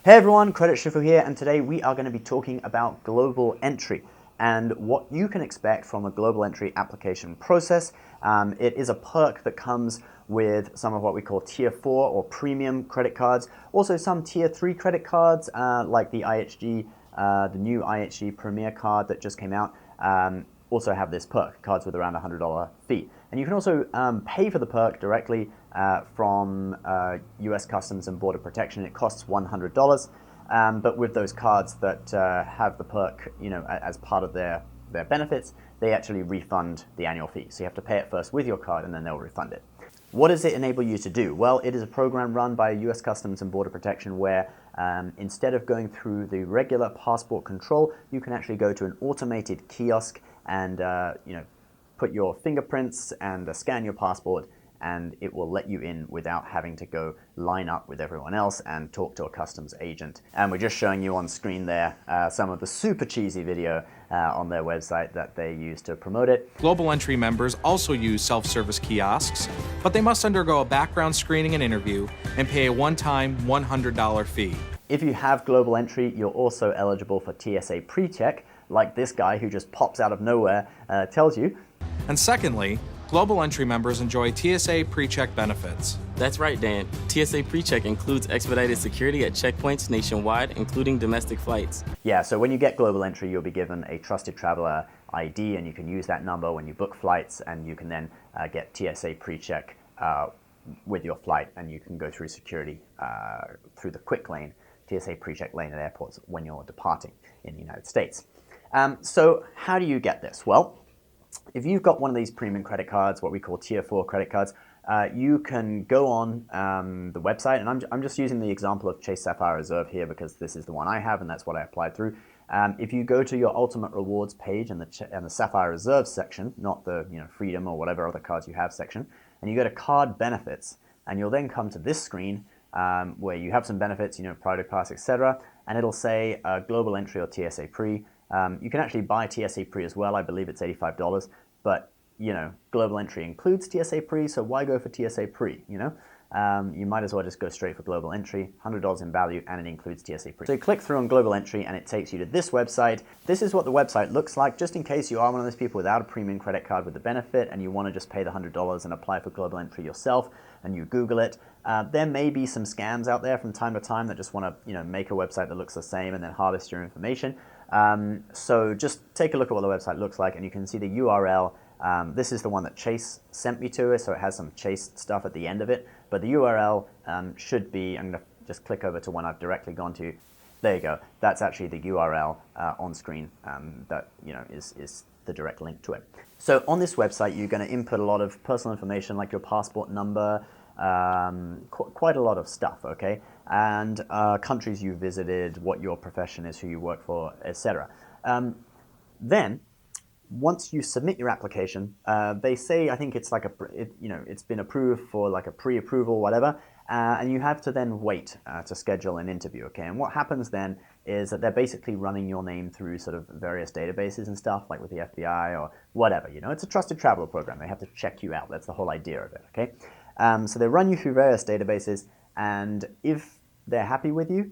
Hey everyone, Credit Shuffle here, and today we are going to be talking about global entry and what you can expect from a global entry application process. It is a perk that comes with some of what we call Tier 4 or premium credit cards, also some Tier 3 credit cards like the IHG, the new IHG Premier card that just came out. Also have this perk, cards with around $100 fee. And you can also pay for the perk directly from US Customs and Border Protection. It costs $100, but with those cards that have the perk, as part of their benefits, they actually refund the annual fee. So you have to pay it first with your card and then they'll refund it. What does it enable you to do? Well, it is a program run by US Customs and Border Protection where instead of going through the regular passport control, you can actually go to an automated kiosk and put your fingerprints and scan your passport, and it will let you in without having to go line up with everyone else and talk to a customs agent. And we're just showing you on screen there some of the super cheesy video on their website that they use to promote it. Global entry members also use self-service kiosks, but they must undergo a background screening and interview and pay a one-time $100 fee. If you have global entry, you're also eligible for Tsa Precheck, like this guy who just pops out of nowhere tells you. And secondly, global entry members enjoy Tsa Precheck benefits. That's right, Dan. Tsa Precheck includes expedited security at checkpoints nationwide, including domestic flights. Yeah, so when you get global entry, you'll be given a trusted traveler ID, and you can use that number when you book flights, and you can then get Tsa Precheck with your flight, and you can go through security through the quick lane, Tsa Precheck lane at airports when you're departing in the United States. So how do you get this? Well, if you've got one of these premium credit cards, what we call Tier 4 credit cards, you can go on the website, and I'm just using the example of Chase Sapphire Reserve here because this is the one I have and that's what I applied through. If you go to your Ultimate Rewards page and the Sapphire Reserve section, not the Freedom or whatever other cards you have section, and you go to Card Benefits, and you'll then come to this screen where you have some benefits, Priority Pass, etc., and it'll say Global Entry or Tsa Pre. You can actually buy Tsa Pre as well. I believe it's $85, but global entry includes Tsa Pre, so why go for Tsa Pre? You might as well just go straight for global entry, $100 in value, and it includes Tsa Pre. So you click through on global entry, and it takes you to this website. This is what the website looks like, just in case you are one of those people without a premium credit card with the benefit, and you want to just pay the $100 and apply for global entry yourself, and you Google it. There may be some scams out there from time to time that just want to make a website that looks the same and then harvest your information. So just take a look at what the website looks like, and you can see the URL. This is the one that Chase sent me to, so it has some Chase stuff at the end of it. But the URL should be, I'm going to just click over to one I've directly gone to. There you go. That's actually the URL on screen that is the direct link to it. So on this website, you're going to input a lot of personal information like your passport number, quite a lot of stuff, okay? And countries you visited, what your profession is, who you work for, etc. Then, once you submit your application, they say, I think it's like it's been approved for like a pre-approval, whatever, and you have to then wait to schedule an interview, okay? And what happens then is that they're basically running your name through sort of various databases and stuff, like with the FBI or whatever, It's a trusted traveler program. They have to check you out. That's the whole idea of it, okay? So they run you through various databases, and if they're happy with you,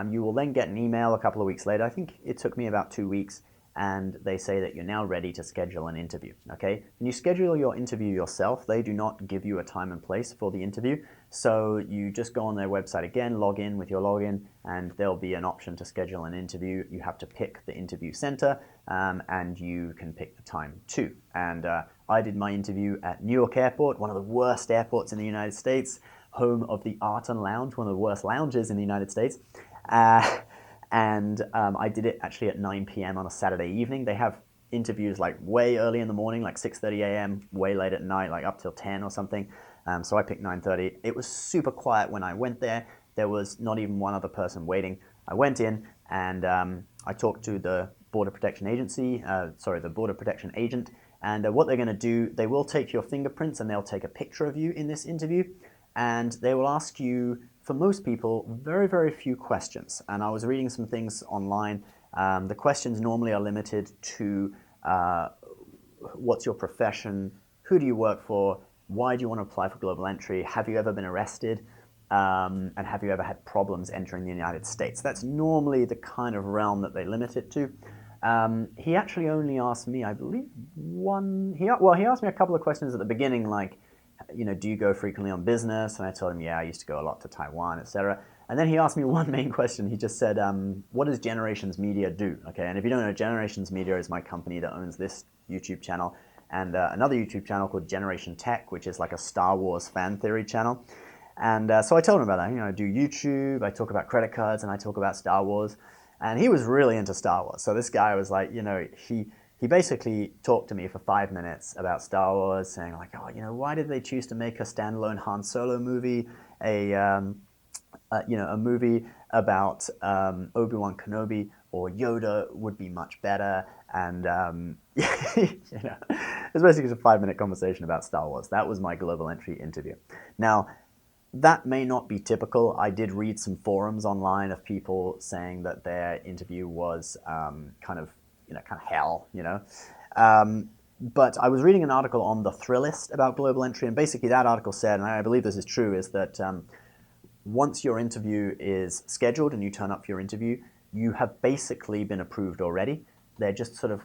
you will then get an email a couple of weeks later. I think it took me about 2 weeks, and they say that you're now ready to schedule an interview, okay? When you schedule your interview yourself, they do not give you a time and place for the interview, so you just go on their website again, log in with your login, and there'll be an option to schedule an interview. You have to pick the interview center, and you can pick the time too. And I did my interview at Newark Airport, one of the worst airports in the United States, home of the Art and Lounge, one of the worst lounges in the United States. And I did it actually at 9 p.m. on a Saturday evening. They have interviews like way early in the morning, like 6:30 a.m., way late at night, like up till 10 or something. So I picked 9:30. It was super quiet when I went there. There was not even one other person waiting. I went in and I talked to the Border Protection Agency, the Border Protection agent. And what they're going to do, they will take your fingerprints and they'll take a picture of you in this interview. And they will ask you, for most people, very, very few questions. And I was reading some things online. The questions normally are limited to what's your profession, who do you work for, why do you want to apply for global entry, have you ever been arrested, and have you ever had problems entering the United States? That's normally the kind of realm that they limit it to. He actually only asked me, I believe, he asked me a couple of questions at the beginning, like, do you go frequently on business? And I told him, yeah, I used to go a lot to Taiwan, etc. And then he asked me one main question. He just said, what does Generations Media do? Okay, and if you don't know, Generations Media is my company that owns this YouTube channel and another YouTube channel called Generation Tech, which is like a Star Wars fan theory channel. And so I told him about that. I do YouTube, I talk about credit cards, and I talk about Star Wars. And he was really into Star Wars. So this guy was like, he basically talked to me for 5 minutes about Star Wars, saying like, why did they choose to make a standalone Han Solo movie, a movie about Obi-Wan Kenobi or Yoda would be much better. And it's basically a 5-minute conversation about Star Wars. That was my Global Entry interview. Now, that may not be typical. I did read some forums online of people saying that their interview was kind of hell, But I was reading an article on the Thrillist about Global Entry, and basically that article said, and I believe this is true, is that once your interview is scheduled and you turn up for your interview, you have basically been approved already. They're just sort of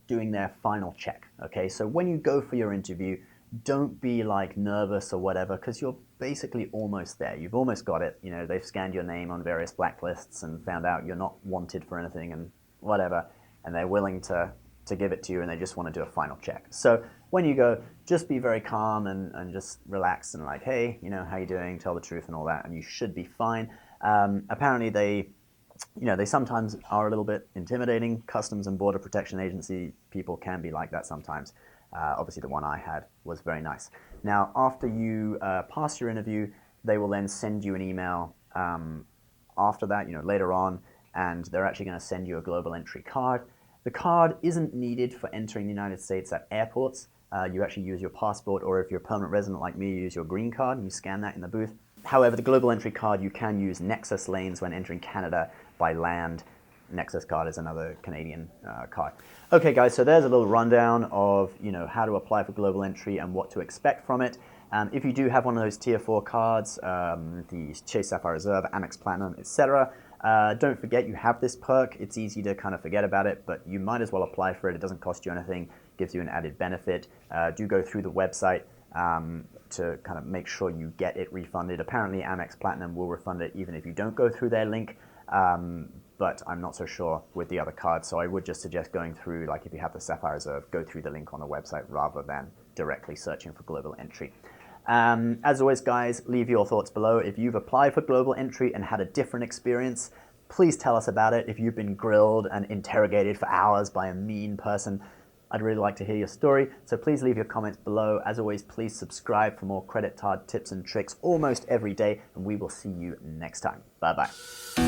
doing their final check, okay? So when you go for your interview, don't be like nervous or whatever, because you're basically almost there. You've almost got it. They've scanned your name on various blacklists and found out you're not wanted for anything and whatever, and they're willing to give it to you, and they just want to do a final check. So when you go, just be very calm and just relax and like, hey, how you doing? Tell the truth and all that, and you should be fine. Apparently they sometimes are a little bit intimidating. Customs and Border Protection Agency people can be like that sometimes. Obviously, the one I had was very nice. Now, after you pass your interview, they will then send you an email after that, later on, and they're actually going to send you a Global Entry card. The card isn't needed for entering the United States at airports. You actually use your passport, or if you're a permanent resident like me, you use your green card and you scan that in the booth. However, the Global Entry card, you can use Nexus lanes when entering Canada by land. Nexus card is another Canadian card. Okay, guys, so there's a little rundown of how to apply for Global Entry and what to expect from it. If you do have one of those Tier 4 cards, the Chase Sapphire Reserve, Amex Platinum, etc., don't forget you have this perk. It's easy to kind of forget about it, but you might as well apply for it. It doesn't cost you anything, gives you an added benefit. Do go through the website to kind of make sure you get it refunded. Apparently, Amex Platinum will refund it even if you don't go through their link. But I'm not so sure with the other cards, so I would just suggest going through, like if you have the Sapphire Reserve, go through the link on the website rather than directly searching for Global Entry. As always, guys, leave your thoughts below. If you've applied for Global Entry and had a different experience, please tell us about it. If you've been grilled and interrogated for hours by a mean person, I'd really like to hear your story, so please leave your comments below. As always, please subscribe for more credit card tips and tricks almost every day, and we will see you next time. Bye-bye.